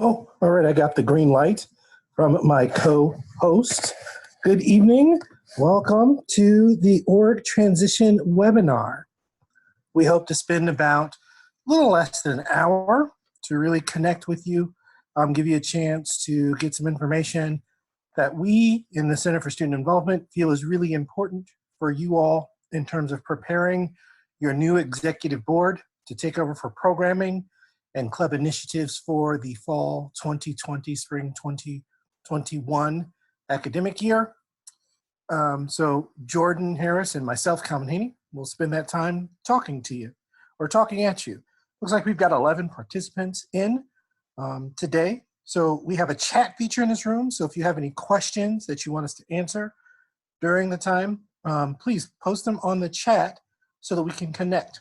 Oh, all right. I got the green light from my co-host. Good evening. Welcome to the org transition webinar. We hope to spend about a little less than an hour to really connect with you, give you a chance to get some information that we in the Center for Student Involvement feel is really important for you all in terms of preparing your new executive board to take over for programming and club initiatives for the fall 2020, spring 2021 academic year. So Jordan Harris and myself, Calvin Haney, will spend that time talking to you or talking at you. Looks like we've got 11 participants in today. So we have a chat feature in this room. So if you have any questions that you want us to answer during the time, please post them on the chat so that we can connect.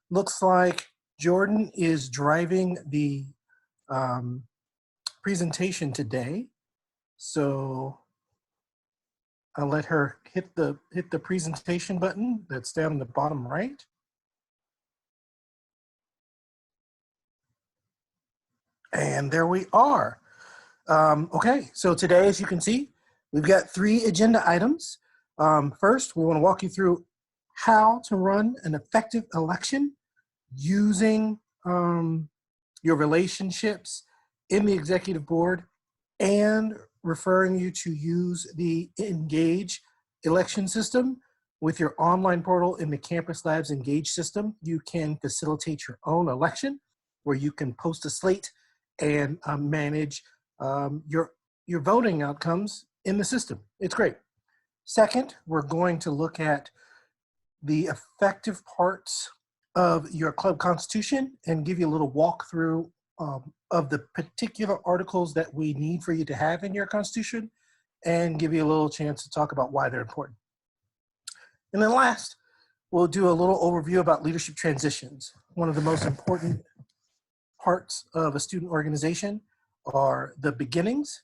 Looks like Jordan is driving the presentation today. So I'll let her hit the presentation button that's down in the bottom right. And there we are. Okay, so today, as you can see, we've got 3 agenda items. First, we want to walk you through how to run an effective election using your relationships in the executive board and referring you to use the Engage election system. With your online portal in the Campus Labs Engage system, you can facilitate your own election where you can post a slate and manage your voting outcomes in the system. It's great. Second, we're going to look at the effective parts of your club constitution and give you a little walkthrough of the particular articles that we need for you to have in your constitution and give you a little chance to talk about why they're important. And then last, we'll do a little overview about leadership transitions. One of the most important parts of a student organization are the beginnings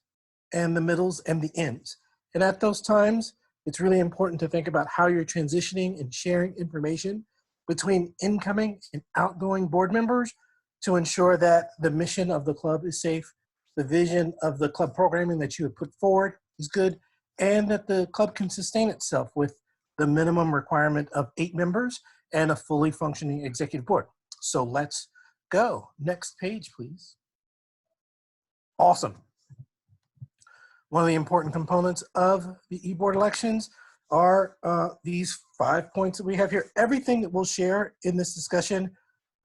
and the middles and the ends. And at those times, it's really important to think about how you're transitioning and sharing information between incoming and outgoing board members to ensure that the mission of the club is safe, the vision of the club programming that you have put forward is good, and that the club can sustain itself with the minimum requirement of 8 members and a fully functioning executive board. So let's go. Next page, please. Awesome. One of the important components of the e-board elections are these 5 points that we have here. Everything that we'll share in this discussion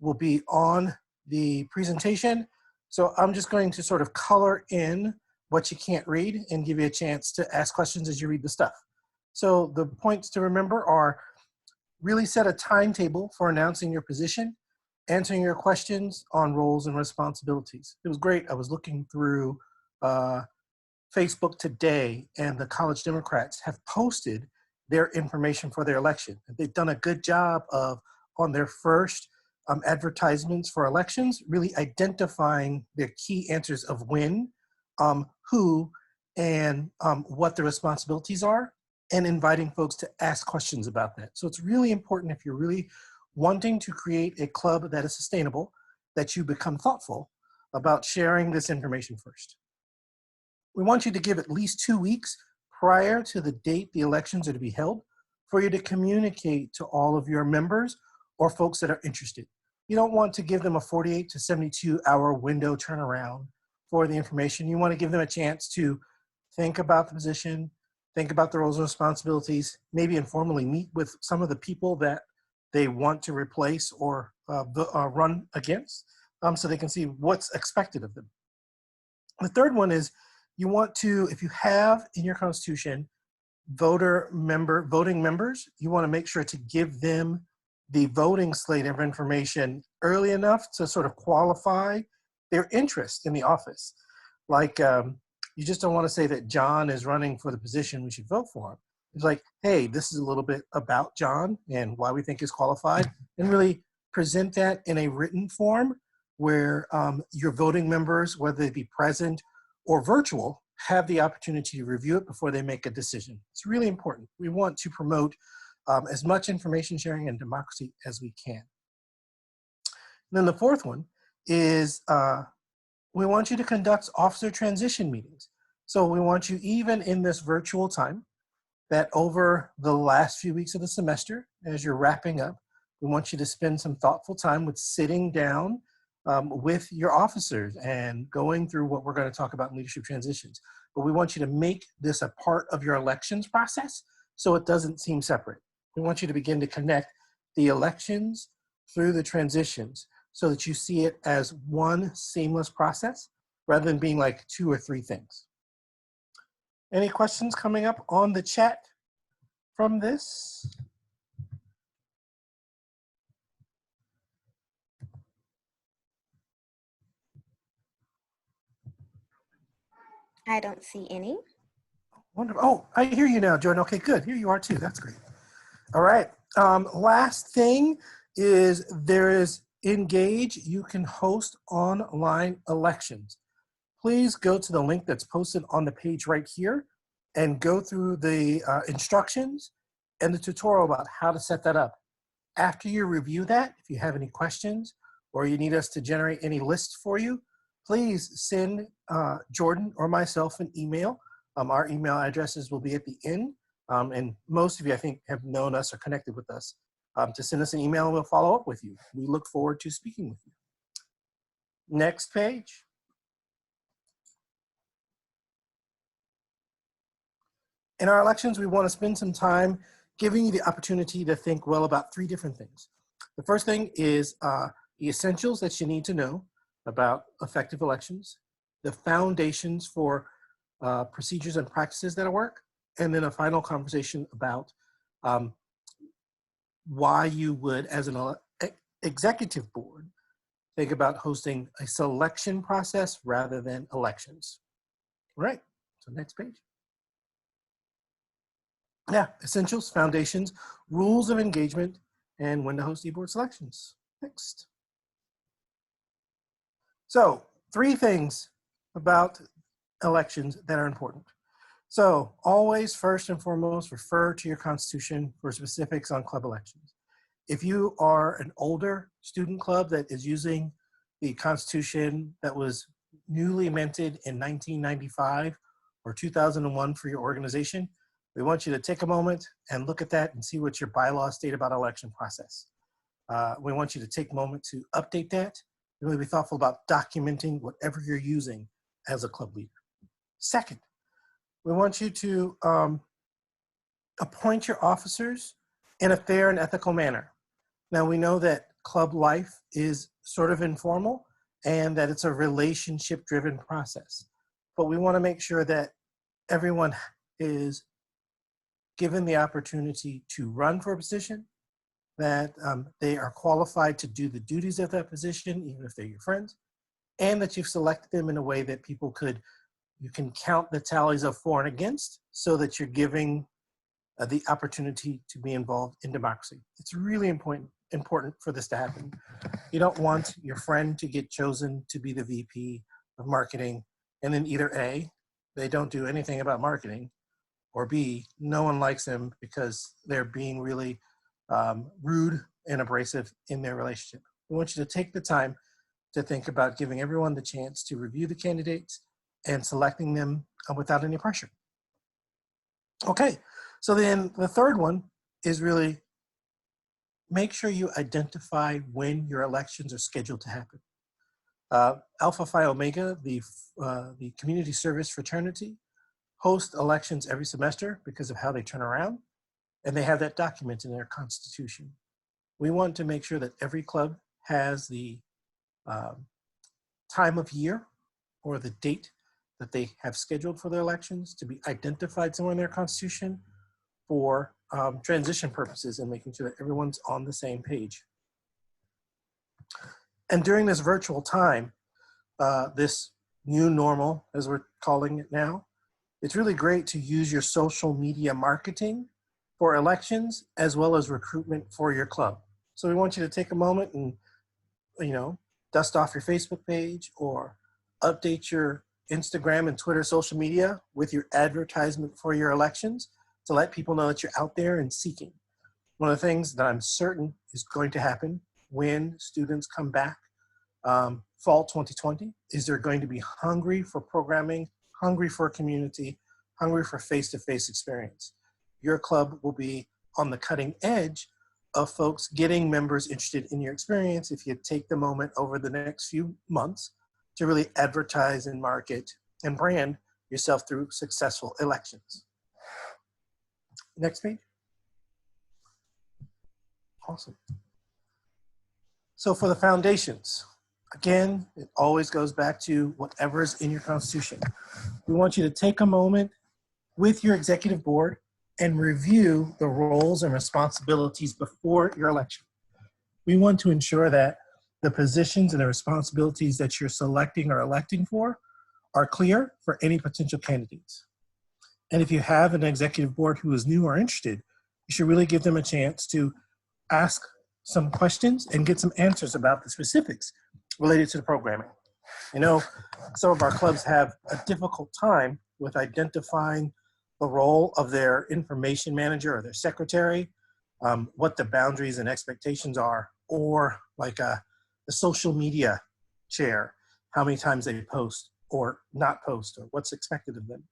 will be on the presentation. So I'm just going to sort of color in what you can't read and give you a chance to ask questions as you read the stuff. So the points to remember are really set a timetable for announcing your position, answering your questions on roles and responsibilities. It was great. I was looking through Facebook today, and the College Democrats have posted their information for their election. They've done a good job of, on their first advertisements for elections, really identifying their key answers of when, who, and what the responsibilities are, and inviting folks to ask questions about that. So it's really important, if you're really wanting to create a club that is sustainable, that you become thoughtful about sharing this information first. We want you to give at least 2 weeks prior to the date the elections are to be held for you to communicate to all of your members or folks that are interested. You don't want to give them a 48 to 72 hour window turnaround for the information. You want to give them a chance to think about the position, think about the roles and responsibilities, maybe informally meet with some of the people that they want to replace or run against, so they can see what's expected of them. The third one is you want to, if you have in your constitution voting members, you want to make sure to give them the voting slate of information early enough to sort of qualify their interest in the office. Like, you just don't want to say that John is running for the position, we should vote for him. It's like, hey, this is a little bit about John and why we think he's qualified, and really present that in a written form where your voting members, whether they be present or virtual, have the opportunity to review it before they make a decision. It's really important. We want to promote as much information sharing and democracy as we can. And then the fourth one is we want you to conduct officer transition meetings. So we want you, even in this virtual time, that over the last few weeks of the semester, as you're wrapping up, we want you to spend some thoughtful time with sitting down with your officers and going through what we're going to talk about in leadership transitions. But we want you to make this a part of your elections process so it doesn't seem separate. We want you to begin to connect the elections through the transitions so that you see it as one seamless process rather than being like 2 or 3 things. Any questions coming up on the chat from this? I don't see any. Wonderful. Oh, I hear you now, Jordan. Okay, good. Here you are too. That's great. All right. Last thing is there is Engage. You can host online elections. Please go to the link that's posted on the page right here and go through the instructions and the tutorial about how to set that up. After you review that, if you have any questions or you need us to generate any lists for you, please send Jordan or myself an email. Our email addresses will be at the end. And most of you, I think, have known us or connected with us to send us an email and we'll follow up with you. We look forward to speaking with you. Next page. In our elections, we want to spend some time giving you the opportunity to think well about 3 different things. The first thing is the essentials that you need to know about effective elections, the foundations for procedures and practices that work, and then a final conversation about why you would, as an executive board, think about hosting a selection process rather than elections. All right, so next page. Yeah, essentials, foundations, rules of engagement, and when to host e-board selections. Next. So 3 things about elections that are important. So always, first and foremost, refer to your Constitution for specifics on club elections. If you are an older student club that is using the Constitution that was newly amended in 1995 or 2001 for your organization, we want you to take a moment and look at that and see what your bylaws state about election process. We want you to take a moment to update that, and really be thoughtful about documenting whatever you're using as a club leader. Second, we want you to appoint your officers in a fair and ethical manner. Now, we know that club life is sort of informal and that it's a relationship-driven process, but we want to make sure that everyone is given the opportunity to run for a position, that they are qualified to do the duties of that position, even if they're your friends, and that you've selected them in a way that people you can count the tallies of for and against so that you're giving the opportunity to be involved in democracy. It's really important for this to happen. You don't want your friend to get chosen to be the VP of marketing and then either A, they don't do anything about marketing, or B, no one likes them because they're being really rude and abrasive in their relationship. We want you to take the time to think about giving everyone the chance to review the candidates and selecting them without any pressure. Okay, so then the third one is really make sure you identify when your elections are scheduled to happen. Alpha Phi Omega, the community service fraternity, host elections every semester because of how they turn around, and they have that documented in their constitution. We want to make sure that every club has the time of year or the date that they have scheduled for their elections to be identified somewhere in their constitution for transition purposes and making sure that everyone's on the same page. And during this virtual time, this new normal, as we're calling it now, it's really great to use your social media marketing for elections as well as recruitment for your club. So we want you to take a moment and, dust off your Facebook page or update your Instagram and Twitter social media with your advertisement for your elections to let people know that you're out there and seeking. One of the things that I'm certain is going to happen when students come back fall 2020? Is there going to be hungry for programming, hungry for a community, hungry for face-to-face experience? Your club will be on the cutting edge of folks getting members interested in your experience if you take the moment over the next few months to really advertise and market and brand yourself through successful elections. Next page. Awesome. So for the foundations, again, it always goes back to whatever's in your constitution. We want you to take a moment with your executive board and review the roles and responsibilities before your election. We want to ensure that the positions and the responsibilities that you're selecting or electing for are clear for any potential candidates. And if you have an executive board who is new or interested, you should really give them a chance to ask some questions and get some answers about the specifics related to the programming. You know, some of our clubs have a difficult time with identifying the role of their information manager or their secretary, what the boundaries and expectations are, or like the social media chair, how many times they post or not post, or what's expected of them.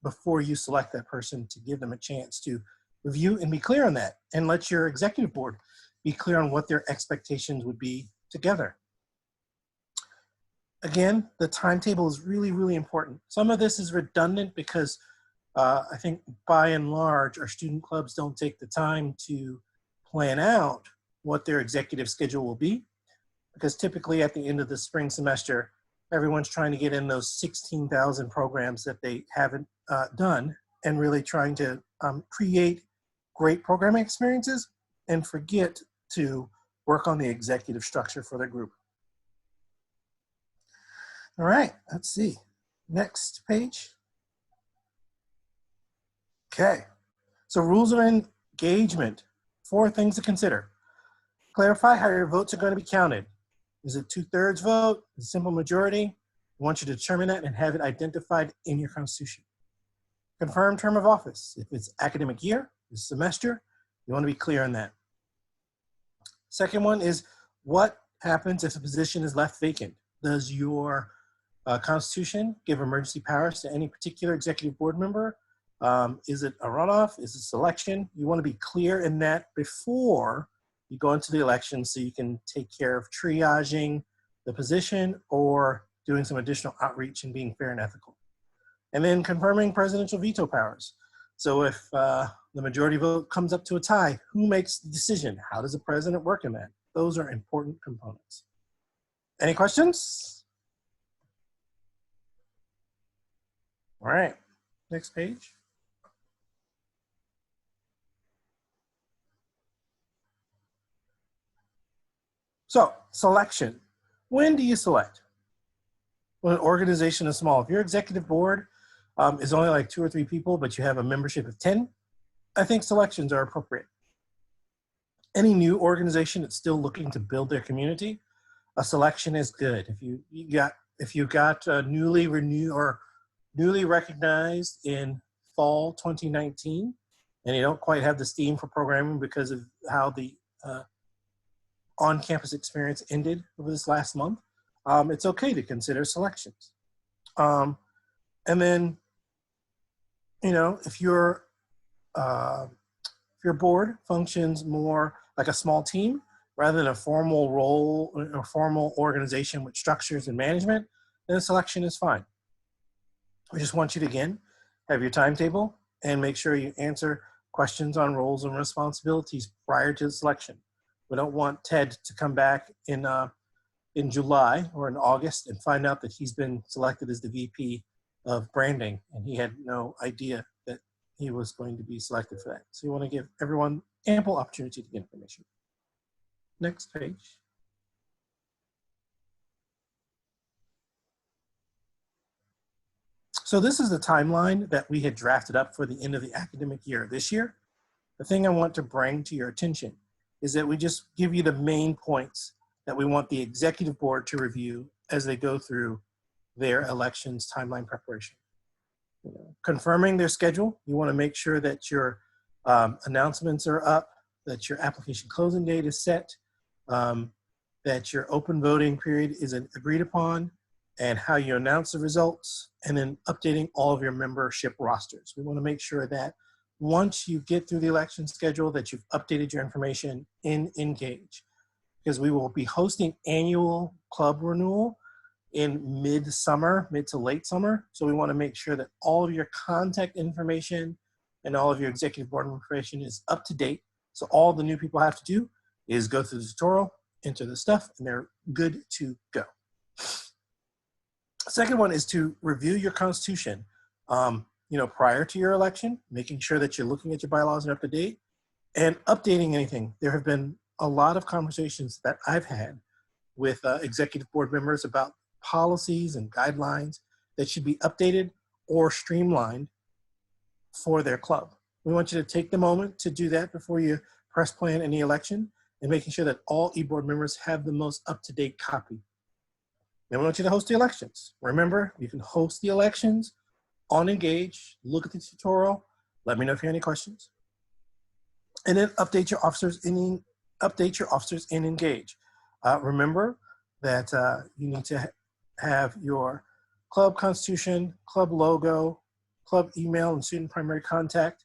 Before you select that person, to give them a chance to review and be clear on that, and let your executive board be clear on what their expectations would be together. Again, the timetable is really, really important. Some of this is redundant because I think by and large, our student clubs don't take the time to plan out what their executive schedule will be, because typically at the end of the spring semester, everyone's trying to get in those 16,000 programs that they haven't done, and really trying to create great programming experiences and forget to work on the executive structure for their group. All right, let's see. Next page. Okay, so rules of engagement. 4 things to consider. Clarify how your votes are going to be counted. Is it 2/3 vote? Is it simple majority? I want you to determine that and have it identified in your constitution. Confirm term of office. If it's academic year, it's semester, you want to be clear on that. Second one is, what happens if a position is left vacant? Does your constitution give emergency powers to any particular executive board member? Is it a runoff? Is it selection? You want to be clear in that before you go into the election, so you can take care of triaging the position or doing some additional outreach and being fair and ethical. And then confirming presidential veto powers. So if the majority vote comes up to a tie, who makes the decision? How does the president work in that? Those are important components. Any questions? All right, next page. So, selection. When do you select? When an organization is small. If your executive board is only like 2 or 3 people, but you have a membership of 10, I think selections are appropriate. Any new organization that's still looking to build their community, a selection is good. If you got newly renewed or newly recognized in fall 2019, and you don't quite have the steam for programming because of how the on-campus experience ended over this last month, it's okay to consider selections. And then, you know, if your board functions more like a small team rather than a formal role or formal organization with structures and management, then a selection is fine. We just want you to, again, have your timetable and make sure you answer questions on roles and responsibilities prior to the selection. We don't want Ted to come back in July or in August and find out that he's been selected as the VP of branding and he had no idea that he was going to be selected for that. So you want to give everyone ample opportunity to get information. Next page. So this is the timeline that we had drafted up for the end of the academic year this year. The thing I want to bring to your attention is that we just give you the main points that we want the executive board to review as they go through their elections timeline preparation. You know, confirming their schedule, you want to make sure that your announcements are up, that your application closing date is set, that that your open voting period is agreed upon and how you announce the results, and then updating all of your membership rosters. We want to make sure that once you get through the election schedule that you've updated your information in Engage, because we will be hosting annual club renewal in mid-summer, mid to late summer. So we want to make sure that all of your contact information and all of your executive board information is up to date. So all the new people have to do is go through the tutorial, enter the stuff, and they're good to go. Second one is to review your constitution. Prior to your election, making sure that you're looking at your bylaws and up to date, and updating anything. There have been a lot of conversations that I've had with executive board members about policies and guidelines that should be updated or streamlined for their club. We want you to take the moment to do that before you press plan any election, and making sure that all e-board members have the most up-to-date copy. Then we want you to host the elections. Remember, you can host the elections on Engage, look at the tutorial, let me know if you have any questions, and then update your officers in Engage. Remember that you need to have your club constitution, club logo, club email and student primary contact,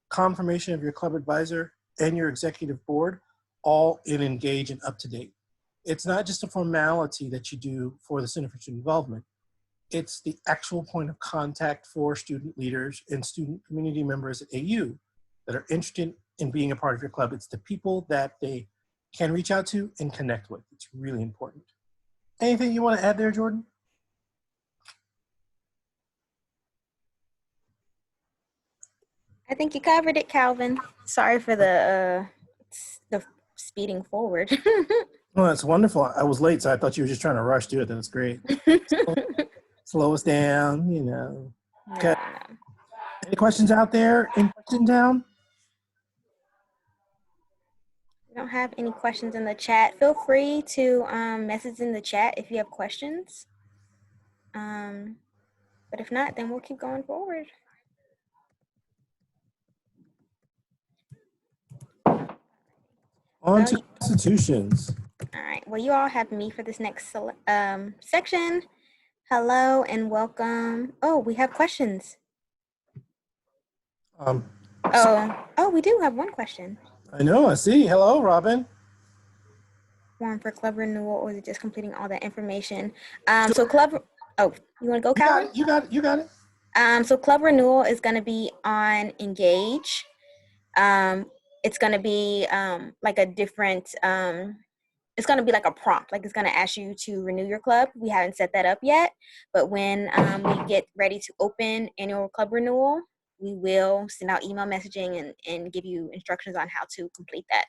confirmation of your club advisor and your executive board, all in Engage and up to date. It's not just a formality that you do for the Center for Student Involvement. It's the actual point of contact for student leaders and student community members at AU that are interested in being a part of your club. It's the people that they can reach out to and connect with. It's really important. Anything you want to add there, Jordan? I think you covered it, Calvin. Sorry for the speeding forward. Well, that's wonderful. I was late, so I thought you were just trying to rush through it. That's great. Slow us down, Okay. No. Any questions out there in question town? We don't have any questions in the chat. Feel free to message in the chat if you have questions. But if not, then we'll keep going forward. On to constitutions. All right. Well, you all have me for this next section. Hello and welcome. Oh, we have questions. We do have one question. I know. I see. Hello, Robin. Form for club renewal, or is it just completing all that information? So club. Oh, you want to go, Calvin? You got it. So club renewal is going to be on Engage. It's going to be like a different. It's going to be like a prompt, like it's going to ask you to renew your club. We haven't set that up yet, but when we get ready to open annual club renewal, we will send out email messaging and give you instructions on how to complete that.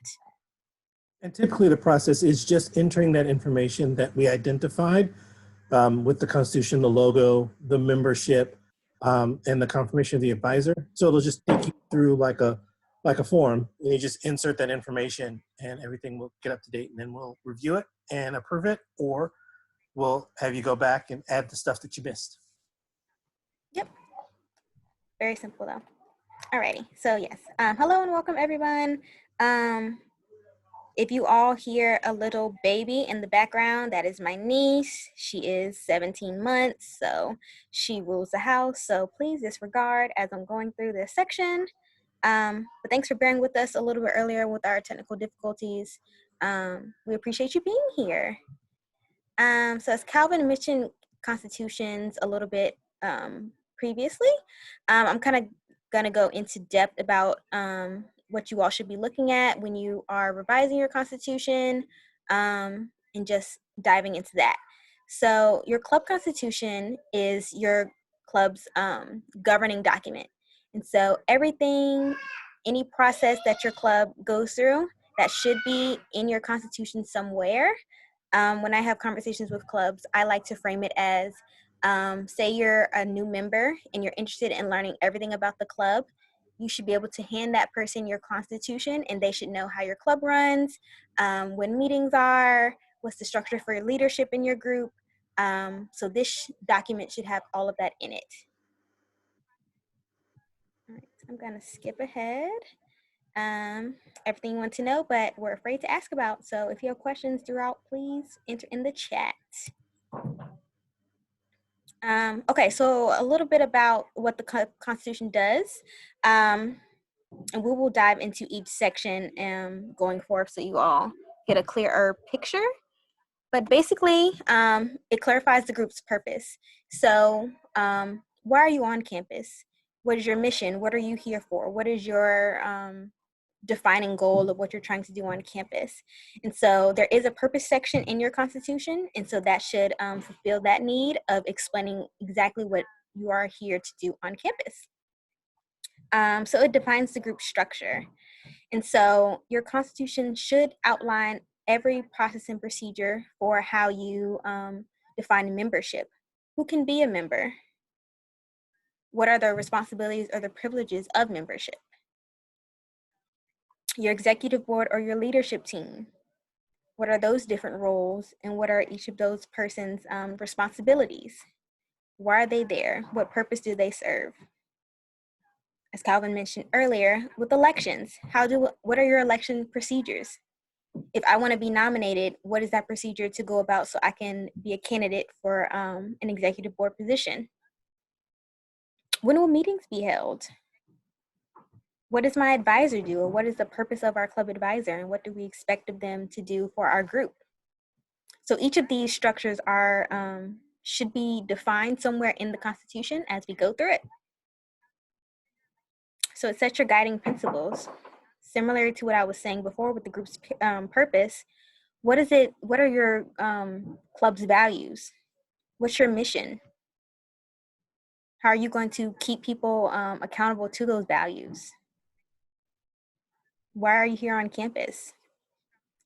And typically the process is just entering that information that we identified with the Constitution, the logo, the membership, and the confirmation of the advisor. So it'll just take you through like a form, and you just insert that information and everything will get up to date, and then we'll review it and approve it, or we'll have you go back and add the stuff that you missed. Yep. Very simple though. Alrighty, so yes, hello and welcome everyone. If you all hear a little baby in the background, that is my niece. She is 17 months, so she rules the house. So please disregard as I'm going through this section. But thanks for bearing with us a little bit earlier with our technical difficulties. We appreciate you being here. So as Calvin mentioned constitutions a little bit previously, I'm kind of going to go into depth about what you all should be looking at when you are revising your constitution, and just diving into that. So your club constitution is your club's governing document. And so everything, any process that your club goes through, that should be in your constitution somewhere. When I have conversations with clubs, I like to frame it as, say you're a new member and you're interested in learning everything about the club, you should be able to hand that person your constitution, and they should know how your club runs, when meetings are, what's the structure for your leadership in your group. So this document should have all of that in it. All right, I'm gonna skip ahead. everything you want to know, but we're afraid to ask about. So if you have questions throughout, please enter in the chat. Okay, so a little bit about what the Constitution does. And we will dive into each section going forth so you all get a clearer picture. But basically, it clarifies the group's purpose. So why are you on campus? What is your mission? What are you here for? What is your defining goal of what you're trying to do on campus? And so there is a purpose section in your Constitution, and so that should fulfill that need of explaining exactly what you are here to do on campus. So it defines the group structure. And so your Constitution should outline every process and procedure for how you define membership. Who can be a member? What are the responsibilities or the privileges of membership? Your executive board or your leadership team. What are those different roles and what are each of those persons' responsibilities? Why are they there? What purpose do they serve? As Calvin mentioned earlier, with elections, what are your election procedures? If I want to be nominated, what is that procedure to go about so I can be a candidate for an executive board position? When will meetings be held? What does my advisor do, or what is the purpose of our club advisor, and what do we expect of them to do for our group? So each of these structures should be defined somewhere in the Constitution as we go through it. So it sets your guiding principles. Similar to what I was saying before with the group's purpose, what are your club's values? What's your mission? How are you going to keep people accountable to those values? Why are you here on campus?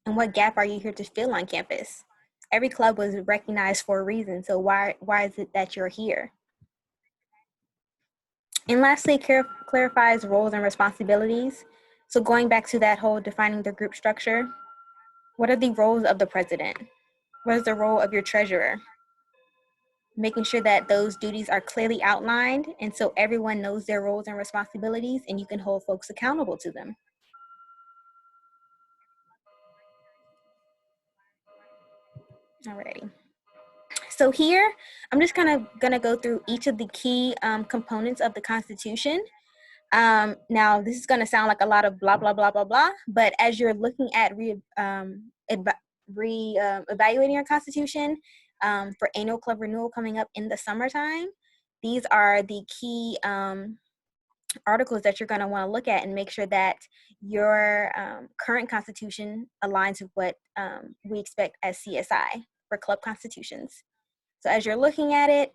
And what gap are you here to fill on campus? Every club was recognized for a reason, so why is it that you're here? And lastly, clarifies roles and responsibilities. So going back to that whole defining the group structure, what are the roles of the president? What is the role of your treasurer? Making sure that those duties are clearly outlined and so everyone knows their roles and responsibilities and you can hold folks accountable to them. Alrighty. So here, I'm just kind of gonna go through each of the key components of the Constitution. Now, this is gonna sound like a lot of blah, blah, blah, blah, blah, but as you're looking at evaluating your Constitution for annual club renewal coming up in the summertime, these are the key articles that you're gonna wanna look at and make sure that your current Constitution aligns with what we expect as CSI for club constitutions. So as you're looking at it,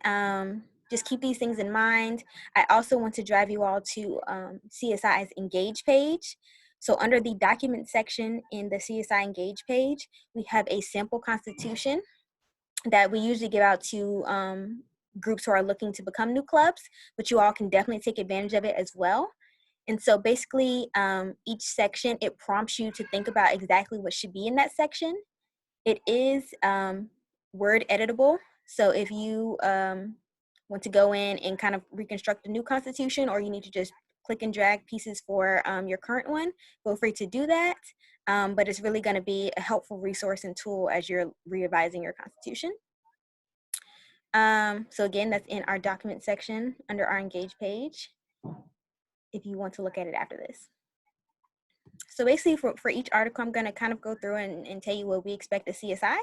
just keep these things in mind. I also want to drive you all to CSI's Engage page. So under the document section in the CSI Engage page, we have a sample constitution that we usually give out to groups who are looking to become new clubs, but you all can definitely take advantage of it as well. And so basically each section, it prompts you to think about exactly what should be in that section. It is word editable. So if you want to go in and kind of reconstruct a new constitution, or you need to just click and drag pieces for your current one, feel free to do that. But it's really going to be a helpful resource and tool as you're revising your constitution. So again, that's in our document section under our Engage page, if you want to look at it after this. So basically for each article, I'm going to kind of go through and tell you what we expect to CSI.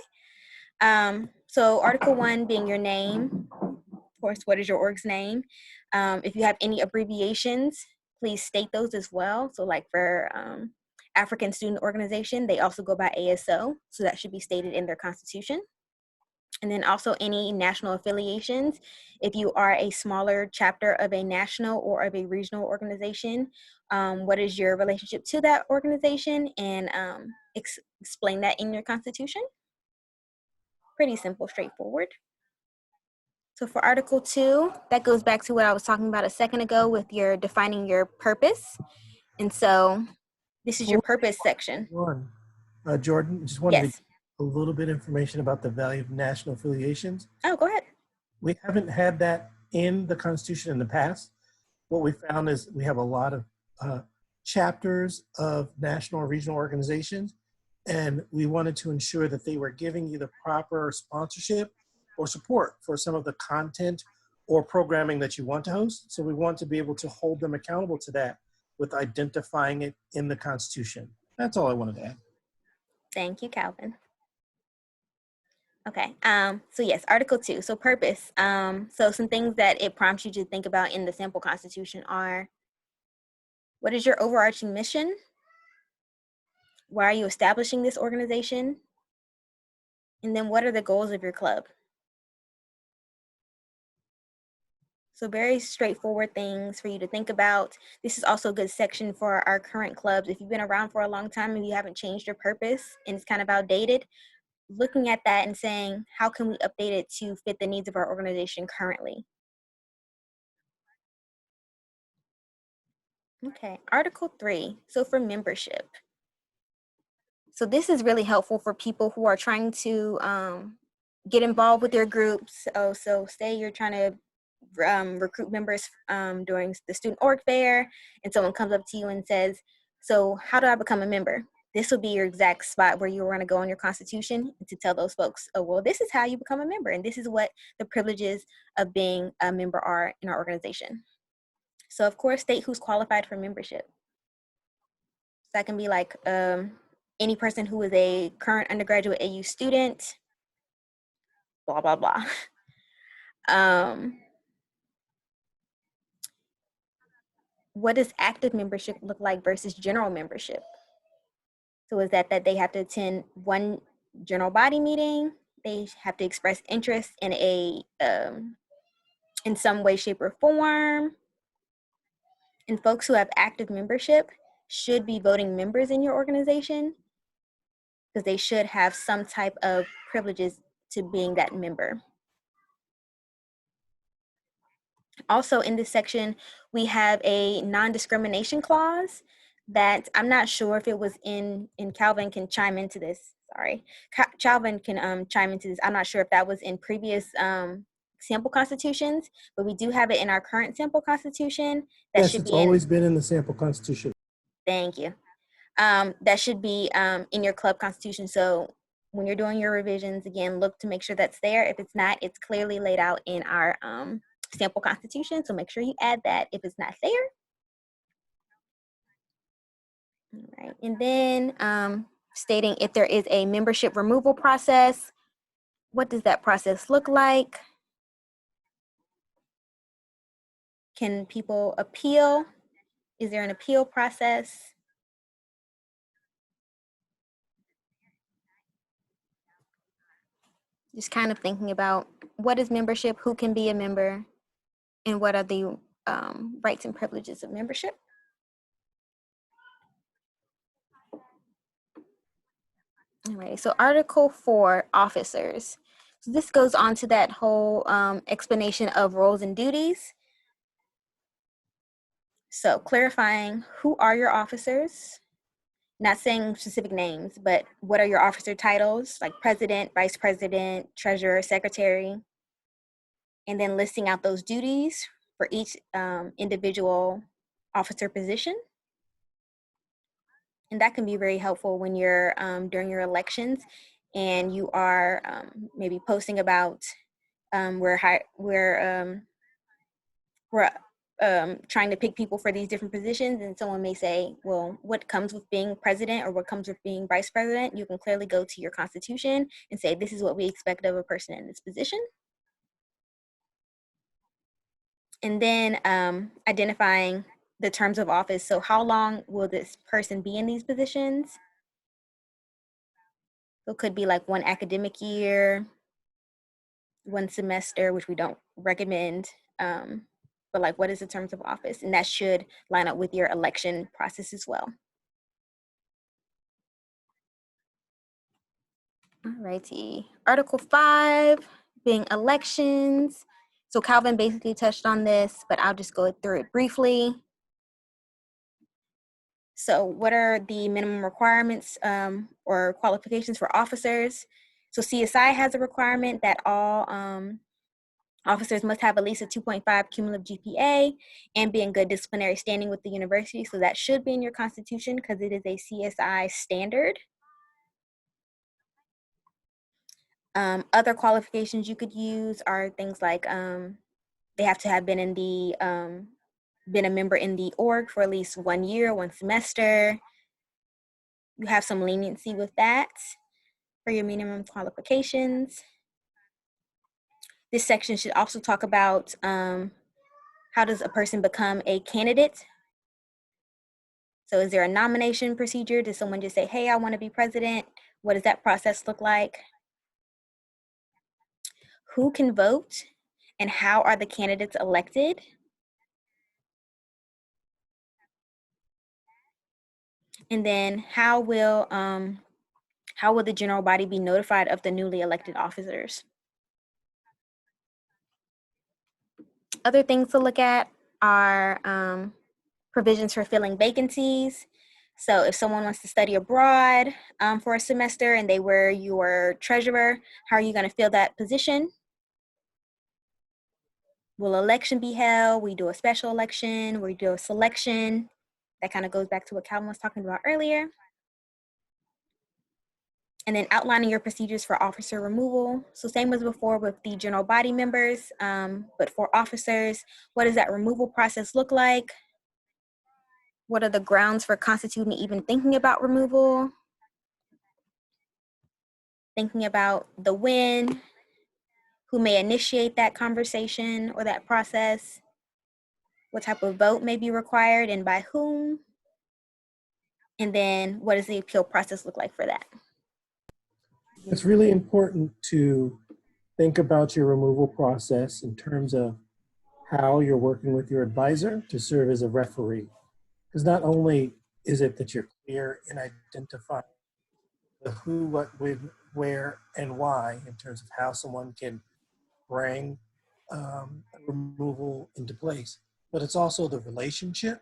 So Article 1 being your name, of course, what is your org's name? If you have any abbreviations, please state those as well. So like for African Student Organization, they also go by ASO, so that should be stated in their constitution. And then also any national affiliations. If you are a smaller chapter of a national or of a regional organization, what is your relationship to that organization? And explain that in your constitution. Pretty simple, straightforward. So for Article 2, that goes back to what I was talking about a second ago with your defining your purpose. And so this is your purpose section. Jordan, just wanted to Yes. get a little bit of information about the value of national affiliations. Oh, go ahead. We haven't had that in the Constitution in the past. What we found is we have a lot of chapters of national or regional organizations, and we wanted to ensure that they were giving you the proper sponsorship or support for some of the content or programming that you want to host. So we want to be able to hold them accountable to that with identifying it in the Constitution. That's all I wanted to add. Thank you, Calvin. Okay, so yes, Article 2, so purpose. So some things that it prompts you to think about in the sample constitution are, what is your overarching mission? Why are you establishing this organization? And then what are the goals of your club? So very straightforward things for you to think about. This is also a good section for our current clubs. If you've been around for a long time and you haven't changed your purpose and it's kind of outdated, looking at that and saying, how can we update it to fit the needs of our organization currently? Okay, Article 3, so for membership. So this is really helpful for people who are trying to get involved with their groups. Oh, so say you're trying to recruit members during the student org fair, and someone comes up to you and says, so how do I become a member? This will be your exact spot where you want to go in your constitution to tell those folks, oh, well, this is how you become a member, and this is what the privileges of being a member are in our organization. So of course, state who's qualified for membership. So that can be like any person who is a current undergraduate AU student, blah, blah, blah. What does active membership look like versus general membership? So is that they have to attend one general body meeting, they have to express interest in in some way, shape, or form. And folks who have active membership should be voting members in your organization because they should have some type of privileges to being that member. Also in this section, we have a non-discrimination clause that I'm not sure if it was in Calvin can chime into this. Sorry, Calvin can chime into this. I'm not sure if that was in previous sample constitutions, but we do have it in our current sample constitution. That Yes, should it's be in. always been in the sample constitution. Thank you. That should be in your club constitution. So when you're doing your revisions, again, look to make sure that's there. If it's not, it's clearly laid out in our sample constitution. So make sure you add that if it's not there. All right. And then stating if there is a membership removal process, what does that process look like? Can people appeal? Is there an appeal process? Just kind of thinking about what is membership, who can be a member, and what are the rights and privileges of membership. All right, so Article 4, officers. So this goes on to that whole explanation of roles and duties. So clarifying who are your officers, not saying specific names, but what are your officer titles, like president, vice president, treasurer, secretary, and then listing out those duties for each individual officer position. And that can be very helpful when you're during your elections and you are maybe posting about we're trying to pick people for these different positions, and someone may say, well, what comes with being president or what comes with being vice president? You can clearly go to your constitution and say, this is what we expect of a person in this position. And then identifying the terms of office. So how long will this person be in these positions? So it could be like one academic year, one semester, which we don't recommend. But like, what is the terms of office? And that should line up with your election process as well. All righty. Article 5, being elections. So Calvin basically touched on this, but I'll just go through it briefly. So what are the minimum requirements or qualifications for officers? So CSI has a requirement that all Officers must have at least a 2.5 cumulative GPA and be in good disciplinary standing with the university. So that should be in your constitution because it is a CSI standard. Other qualifications you could use are things like they have to have been in the been a member in the org for at least 1 year, 1 semester. You have some leniency with that for your minimum qualifications. This section should also talk about how does a person become a candidate. So is there a nomination procedure? Does someone just say, hey, I want to be president? What does that process look like? Who can vote? And how are the candidates elected? And then how will the general body be notified of the newly elected officers? Other things to look at are provisions for filling vacancies. So if someone wants to study abroad for a semester and they were your treasurer, how are you going to fill that position? Will election be held? We do a special election, we do a selection. That kind of goes back to what Calvin was talking about earlier. And then outlining your procedures for officer removal. So same as before with the general body members, but for officers, what does that removal process look like? What are the grounds for constituting even thinking about removal? Thinking about the when, who may initiate that conversation or that process, what type of vote may be required and by whom, and then what does the appeal process look like for that? It's really important to think about your removal process in terms of how you're working with your advisor to serve as a referee. Because not only is it that you're clear in identifying the who, what, when, where, and why in terms of how someone can bring removal into place, but it's also the relationship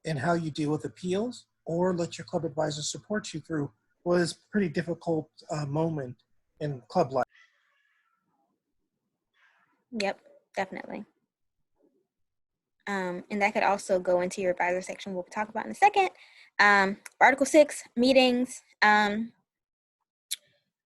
and how you deal with appeals or let your club advisor support you through what is a pretty difficult moment in club life. Yep, definitely. And that could also go into your advisor section we'll talk about in a second. Article 6, meetings.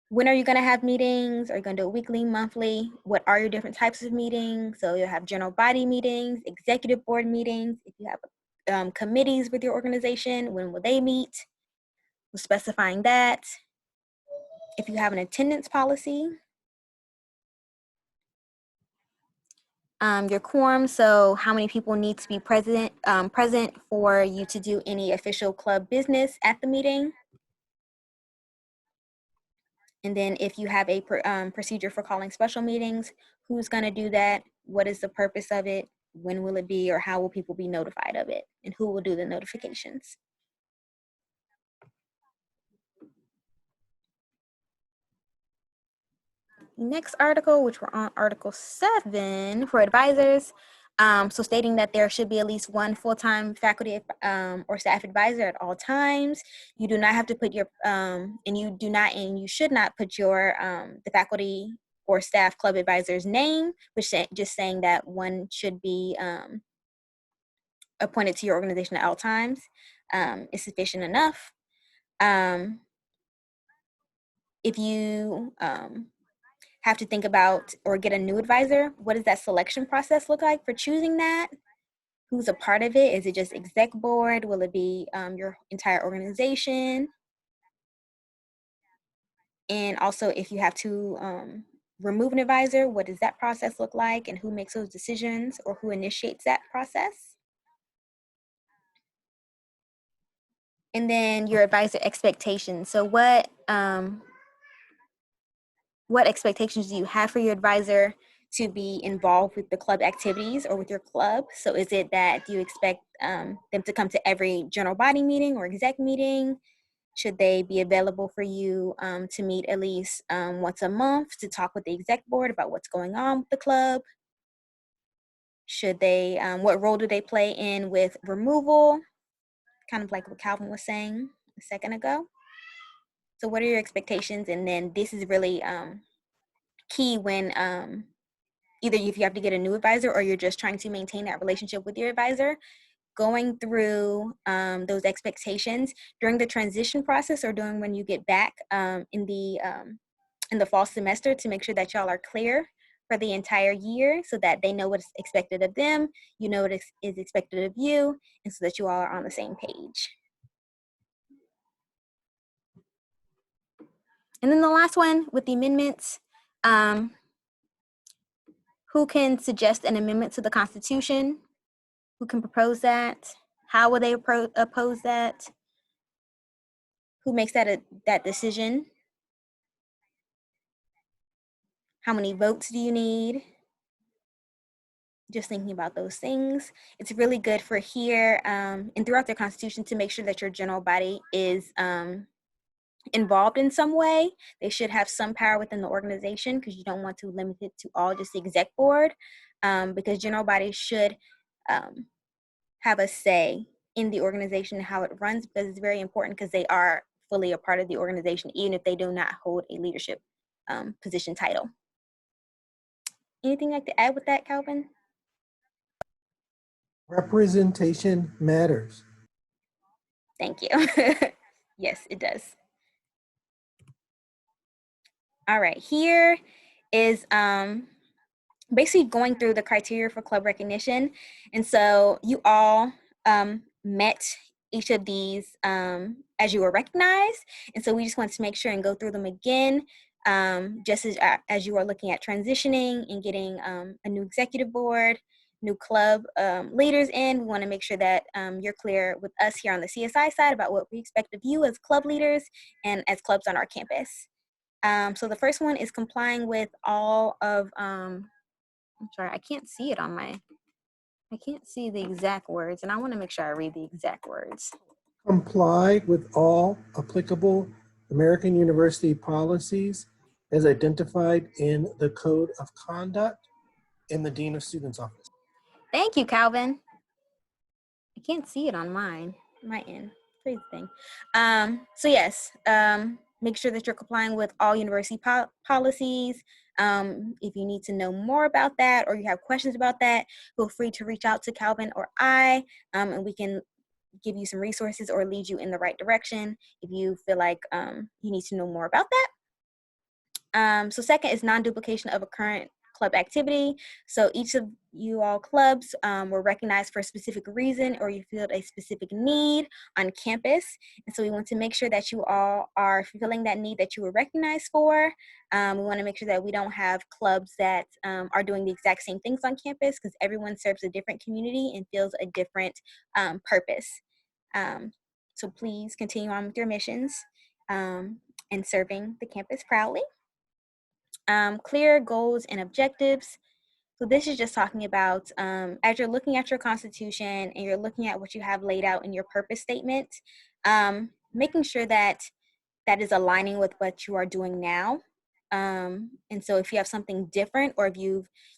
When are you going to have meetings? Are you going to do it weekly, monthly? What are your different types of meetings? So you'll have general body meetings, executive board meetings. If you have committees with your organization, when will they meet? We're specifying that. If you have an attendance policy, your quorum, so how many people need to be present for you to do any official club business at the meeting. And then if you have a procedure for calling special meetings, who's going to do that? What is the purpose of it? When will it be, or how will people be notified of it? And who will do the notifications? Next article, which we're on Article 7 for advisors. So stating that there should be at least one full-time faculty or staff advisor at all times. You do not have to put your, and you should not put your, the faculty or staff club advisor's name, but just saying that one should be appointed to your organization at all times is sufficient enough. If you have to think about or get a new advisor, what does that selection process look like for choosing that? Who's a part of it? Is it just exec board? Will it be your entire organization? And also, if you have to remove an advisor, what does that process look like, and who makes those decisions or who initiates that process? And then your advisor expectations. So what expectations do you have for your advisor to be involved with the club activities or with your club? So is it that you expect them to come to every general body meeting or exec meeting? Should they be available for you to meet at least once a month to talk with the exec board about what's going on with the club? Should they, what role do they play in with removal? Kind of like what Calvin was saying a second ago. So what are your expectations? And then this is really key when either if you have to get a new advisor or you're just trying to maintain that relationship with your advisor, going through those expectations during the transition process or during when you get back in the fall semester, to make sure that y'all are clear for the entire year, so that they know what's expected of them, you know what is expected of you, and so that you all are on the same page. And then the last one with the amendments, who can suggest an amendment to the Constitution? Who can propose that? How will they oppose that? Who makes that decision? How many votes do you need? Just thinking about those things. It's really good for here and throughout the Constitution to make sure that your general body is involved in some way. They should have some power within the organization, because you don't want to limit it to all just the exec board, because general bodies should have a say in the organization and how it runs, because it's very important, because they are fully a part of the organization, even if they do not hold a leadership position title. Anything like to add with that, Calvin? Representation matters. Thank you. Yes, it does. All right, here is basically going through the criteria for club recognition. And so you all met each of these as you were recognized. And so we just want to make sure and go through them again, just as you are looking at transitioning and getting a new executive board, new club leaders in. We want to make sure that you're clear with us here on the CSI side about what we expect of you as club leaders and as clubs on our campus. So the first one is complying with all of, I'm sorry, I can't see it on my, I can't see the exact words, and I want to make sure I read the exact words. Comply with all applicable American University policies as identified in the Code of Conduct in the Dean of Students office. Thank you, Calvin. I can't see it on my end. Crazy thing. So yes, make sure that you're complying with all university policies. If you need to know more about that, or you have questions about that, feel free to reach out to Calvin or I, and we can give you some resources or lead you in the right direction if you feel like you need to know more about that. So second is non-duplication of a current club activity. So each of you all clubs were recognized for a specific reason, or you feel a specific need on campus. And so we want to make sure that you all are fulfilling that need that you were recognized for. We want to make sure that we don't have clubs that are doing the exact same things on campus, because everyone serves a different community and feels a different purpose. So please continue on with your missions and serving the campus proudly. Clear goals and objectives. So this is just talking about as you're looking at your Constitution and you're looking at what you have laid out in your purpose statement, making sure that that is aligning with what you are doing now. And so if you have something different, or if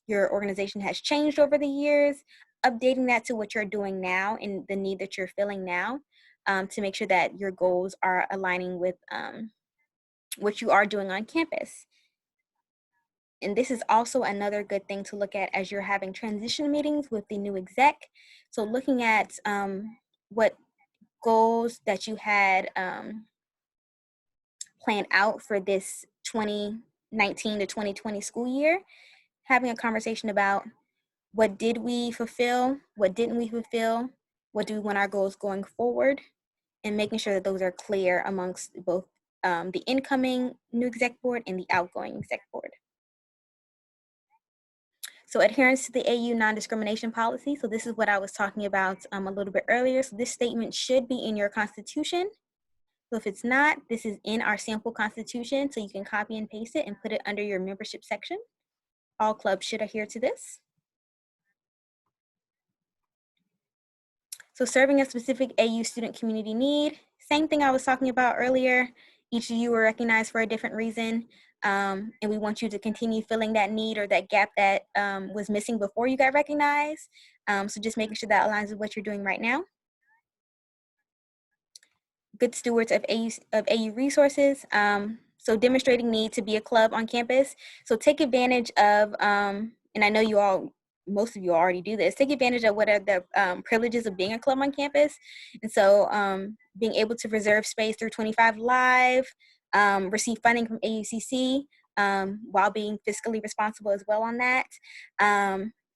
your organization has changed over the years, updating that to what you're doing now and the need that you're filling now, to make sure that your goals are aligning with what you are doing on campus. And this is also another good thing to look at as you're having transition meetings with the new exec. So looking at what goals that you had planned out for this 2019 to 2020 school year, having a conversation about what did we fulfill, what didn't we fulfill, what do we want our goals going forward, and making sure that those are clear amongst both the incoming new exec board and the outgoing exec board. So adherence to the AU non-discrimination policy. So this is what I was talking about a little bit earlier. So this statement should be in your Constitution. So if it's not, this is in our sample Constitution. So you can copy and paste it and put it under your membership section. All clubs should adhere to this. So serving a specific AU student community need. Same thing I was talking about earlier. Each of you were recognized for a different reason. And we want you to continue filling that need or that gap that was missing before you got recognized. So just making sure that aligns with what you're doing right now. Good stewards of AU resources. So demonstrating need to be a club on campus. So take advantage of and and I know most of you already do this, take advantage of what are the privileges of being a club on campus. And so being able to reserve space through 25 Live, receive funding from AUCC while being fiscally responsible as well on that.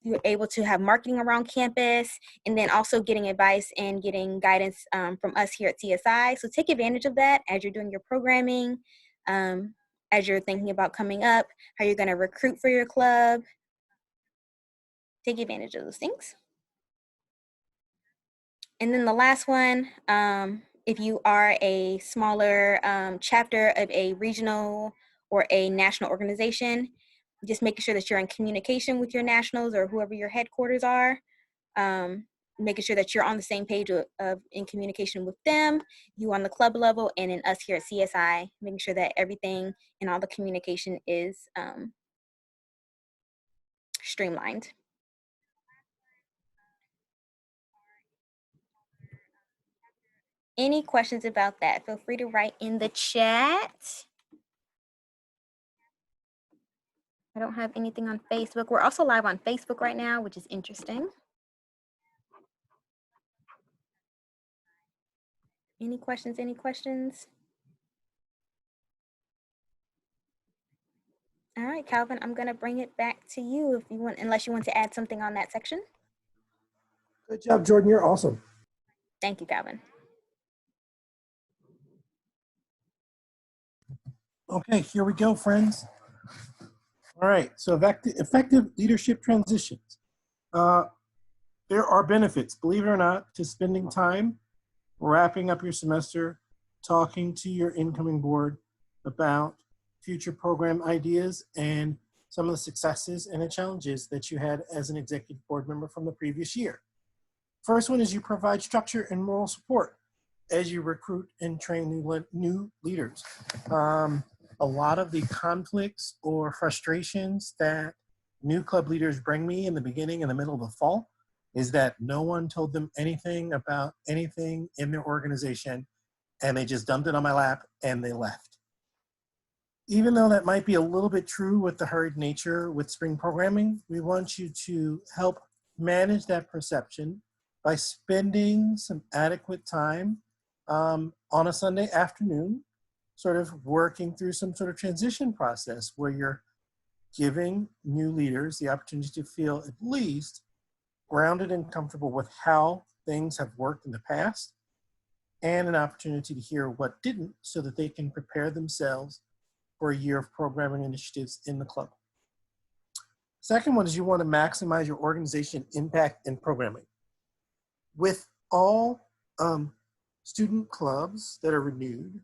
You're able to have marketing around campus, and then also getting advice and getting guidance from us here at CSI. So take advantage of that as you're doing your programming, as you're thinking about coming up, how you're going to recruit for your club. Take advantage of those things. And then the last one, if you are a smaller chapter of a regional or a national organization, just making sure that you're in communication with your nationals or whoever your headquarters are, making sure that you're on the same page of in communication with them, you on the club level, and in us here at CSI, making sure that everything and all the communication is streamlined. Any questions about that? Feel free to write in the chat. I don't have anything on Facebook. We're also live on Facebook right now, which is interesting. Any questions? Any questions? All right, Calvin, I'm going to bring it back to you if you want, unless you want to add something on that section. Good job, Jordan. You're awesome. Thank you, Calvin. Okay, here we go, friends. All right, so effective leadership transitions. There are benefits, believe it or not, to spending time wrapping up your semester, talking to your incoming board about future program ideas and some of the successes and the challenges that you had as an executive board member from the previous year. First one is you provide structure and moral support as you recruit and train new leaders. A lot of the conflicts or frustrations that new club leaders bring me in the beginning and the middle of the fall is that no one told them anything about anything in their organization, and they just dumped it on my lap and they left. Even though that might be a little bit true with the hurried nature with spring programming, we want you to help manage that perception by spending some adequate time on a Sunday afternoon, sort of working through some sort of transition process where you're giving new leaders the opportunity to feel at least grounded and comfortable with how things have worked in the past, and an opportunity to hear what didn't so that they can prepare themselves for a year of programming initiatives in the club. Second one is you want to maximize your organization impact and programming. With all student clubs that are renewed,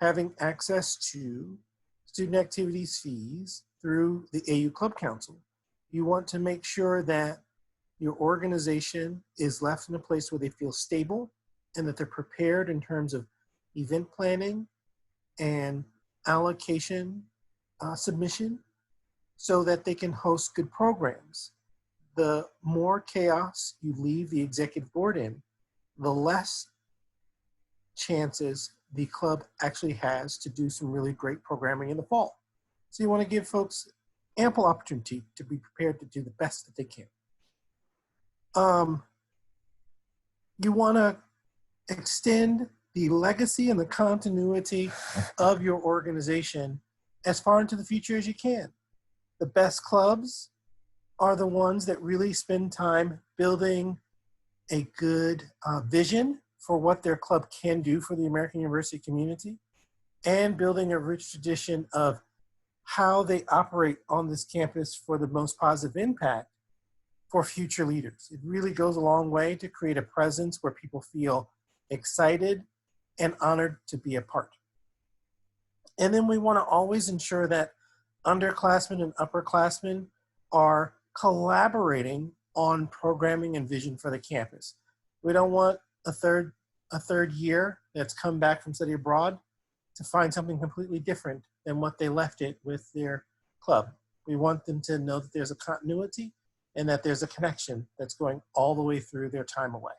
having access to student activities fees through the AU Club Council, you want to make sure that your organization is left in a place where they feel stable and that they're prepared in terms of event planning and allocation submission so that they can host good programs. The more chaos you leave the executive board in, the less chances the club actually has to do some really great programming in the fall. So you want to give folks ample opportunity to be prepared to do the best that they can. You want to extend the legacy and the continuity of your organization as far into the future as you can. The best clubs are the ones that really spend time building a good vision for what their club can do for the American University community and building a rich tradition of how they operate on this campus for the most positive impact for future leaders. It really goes a long way to create a presence where people feel excited and honored to be a part. And then we want to always ensure that underclassmen and upperclassmen are collaborating on programming and vision for the campus. We don't want a third year that's come back from study abroad to find something completely different than what they left it with their club. We want them to know that there's a continuity and that there's a connection that's going all the way through their time away.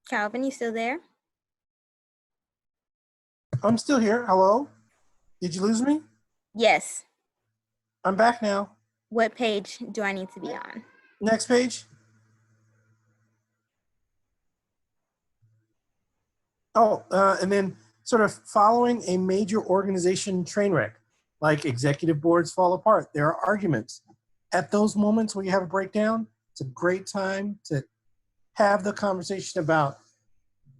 Calvin, you still there? I'm still here. Hello? Did you lose me? Yes. I'm back now. What page do I need to be on? Next page. Oh, and then sort of following a major organization train wreck, like executive boards fall apart. There are arguments. At those moments where you have a breakdown, it's a great time to have the conversation about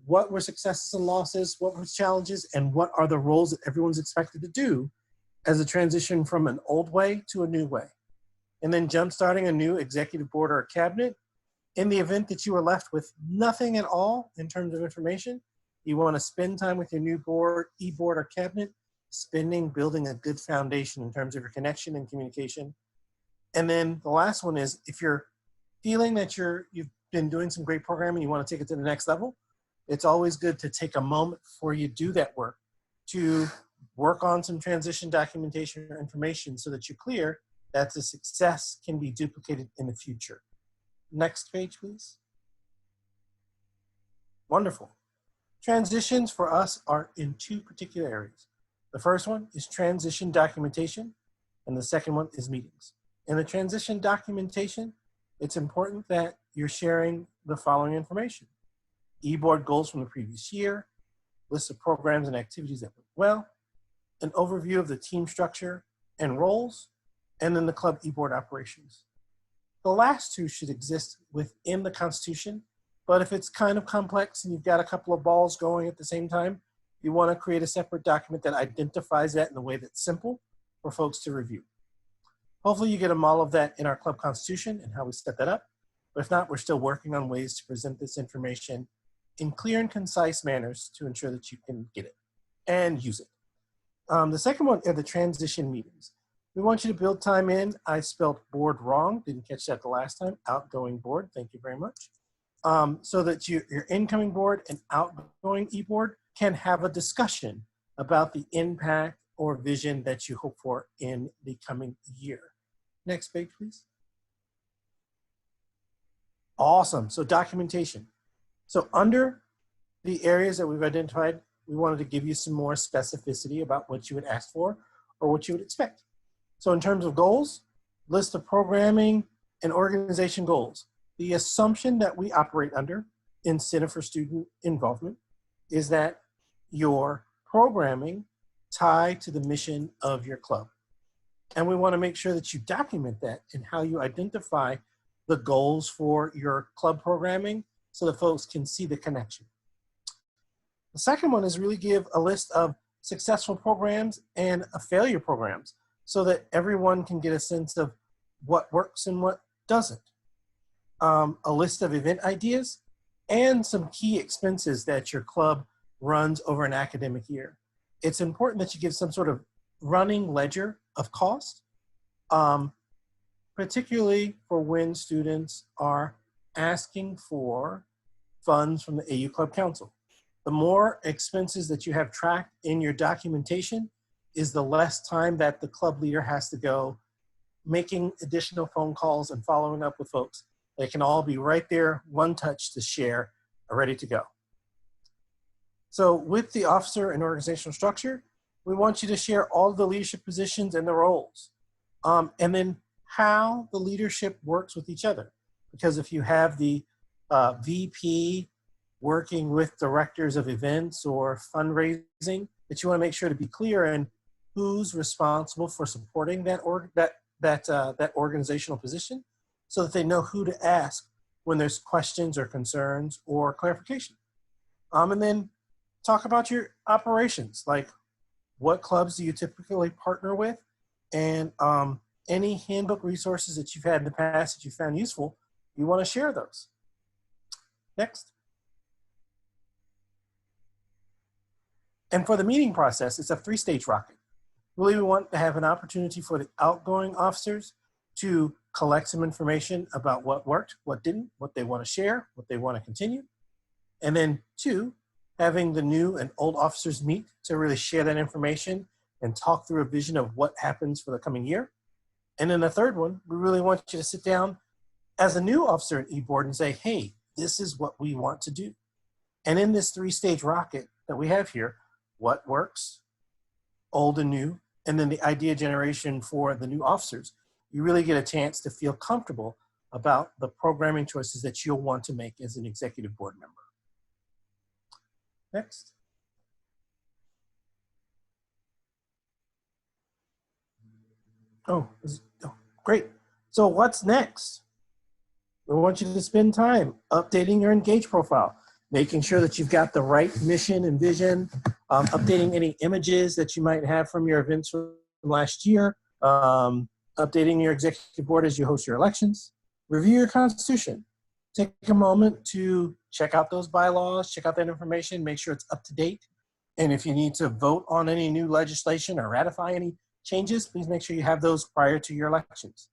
what were successes and losses, what were challenges, and what are the roles that everyone's expected to do as a transition from an old way to a new way. And then jumpstarting a new executive board or cabinet. In the event that you are left with nothing at all in terms of information, you want to spend time with your new board, e-board, or cabinet, building a good foundation in terms of your connection and communication. And then the last one is if you're feeling that you've been doing some great programming, you want to take it to the next level, it's always good to take a moment before you do that work to work on some transition documentation or information so that you're clear that the success can be duplicated in the future. Next page, please. Wonderful. Transitions for us are in two particular areas. The first one is transition documentation, and the second one is meetings. In the transition documentation, it's important that you're sharing the following information: e-board goals from the previous year, list of programs and activities that went well, an overview of the team structure and roles, and then the club e-board operations. The last two should exist within the Constitution, but if it's kind of complex and you've got a couple of balls going at the same time, you want to create a separate document that identifies that in a way that's simple for folks to review. Hopefully you get a model of that in our club Constitution and how we set that up. But if not, we're still working on ways to present this information in clear and concise manners to ensure that you can get it and use it. The second one are the transition meetings. We want you to build time in. I spelled board wrong. Didn't catch that the last time. Outgoing board. Thank you very much. So that your incoming board and outgoing e-board can have a discussion about the impact or vision that you hope for in the coming year. Next page, please. Awesome. So documentation. So under the areas that we've identified, we wanted to give you some more specificity about what you would ask for or what you would expect. So in terms of goals, list of programming and organization goals. The assumption that we operate under in Center for Student Involvement is that your programming tied to the mission of your club. And we want to make sure that you document that in how you identify the goals for your club programming so that folks can see the connection. The second one is really give a list of successful programs and failure programs so that everyone can get a sense of what works and what doesn't. A list of event ideas and some key expenses that your club runs over an academic year. It's important that you give some sort of running ledger of cost, particularly for when students are asking for funds from the AU Club Council. The more expenses that you have tracked in your documentation is the less time that the club leader has to go making additional phone calls and following up with folks. They can all be right there, one touch to share, ready to go. So with the officer and organizational structure, we want you to share all the leadership positions and the roles. And then how the leadership works with each other. Because if you have the VP working with directors of events or fundraising, that you want to make sure to be clear in who's responsible for supporting that organizational position so that they know who to ask when there's questions or concerns or clarification. And then talk about your operations, like what clubs do you typically partner with, and any handbook resources that you've had in the past that you found useful, you want to share those. Next. And for the meeting process, it's a 3-stage rocket. Really, we want to have an opportunity for the outgoing officers to collect some information about what worked, what didn't, what they want to share, what they want to continue. And then 2, having the new and old officers meet to really share that information and talk through a vision of what happens for the coming year. And then the third one, we really want you to sit down as a new officer at e-board and say, hey, this is what we want to do. And in this 3-stage rocket that we have here, what works, old and new, and then the idea generation for the new officers, you really get a chance to feel comfortable about the programming choices that you'll want to make as an executive board member. Next. Oh, great. So what's next? We want you to spend time updating your Engage profile, making sure that you've got the right mission and vision, updating any images that you might have from your events from last year, updating your executive board as you host your elections, review your constitution. Take a moment to check out those bylaws, check out that information, make sure it's up to date. And if you need to vote on any new legislation or ratify any changes, please make sure you have those prior to your elections.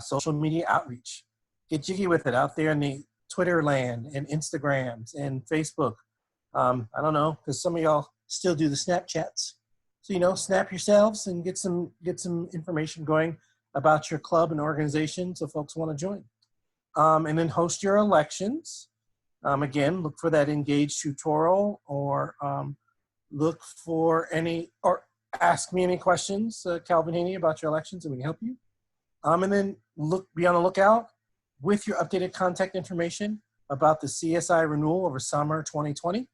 Social media outreach. Get jiggy with it out there in the Twitter land and Instagrams and Facebook. I don't know, because some of y'all still do the Snapchats. So, snap yourselves and get some information going about your club and organization so folks want to join. And then host your elections. Again, look for that Engage tutorial or look for or ask me any questions, Calvin Haney, about your elections, and we can help you. And then be on the lookout with your updated contact information about the CSI renewal over summer 2020.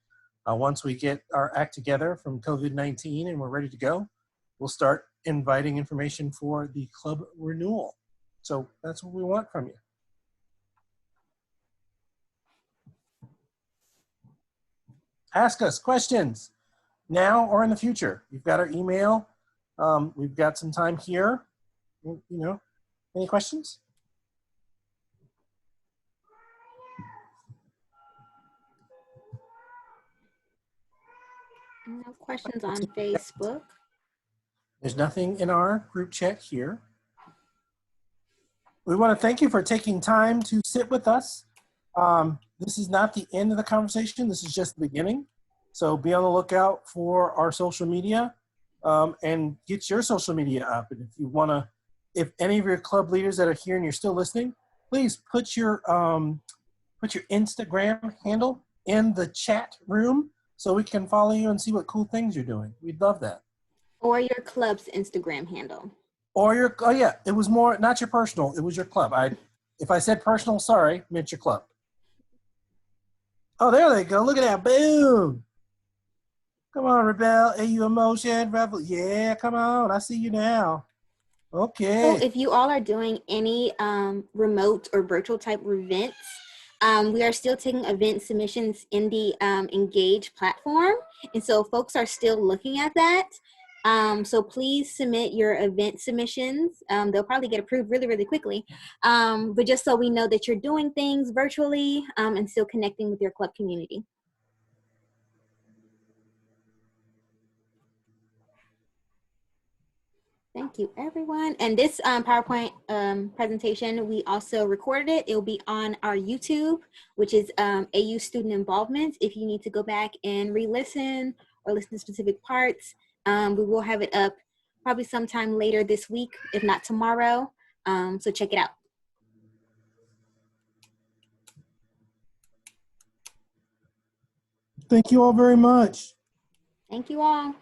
Once we get our act together from COVID-19 and we're ready to go, we'll start inviting information for the club renewal. So that's what we want from you. Ask us questions now or in the future. You've got our email. We've got some time here. Any questions? No questions on Facebook. There's nothing in our group chat here. We want to thank you for taking time to sit with us. This is not the end of the conversation. This is just the beginning. So be on the lookout for our social media and get your social media up. And if any of your club leaders that are here and you're still listening, please put your Instagram handle in the chat room so we can follow you and see what cool things you're doing. We'd love that. Or your club's Instagram handle. Or it was more, not your personal, it was your club. If I said personal, sorry, meant your club. Oh, there they go. Look at that. Boom. Come on, Rebel. AU Emotion. Rebel. Yeah, come on. I see you now. Okay. So if you all are doing any remote or virtual type events, we are still taking event submissions in the Engage platform. And so folks are still looking at that. So please submit your event submissions. They'll probably get approved really, really quickly. But just so we know that you're doing things virtually and still connecting with your club community. Thank you, everyone. And this PowerPoint presentation, we also recorded it. It'll be on our YouTube, which is AU Student Involvement. If you need to go back and re-listen or listen to specific parts, we will have it up probably sometime later this week, if not tomorrow. So check it out. Thank you all very much. Thank you all.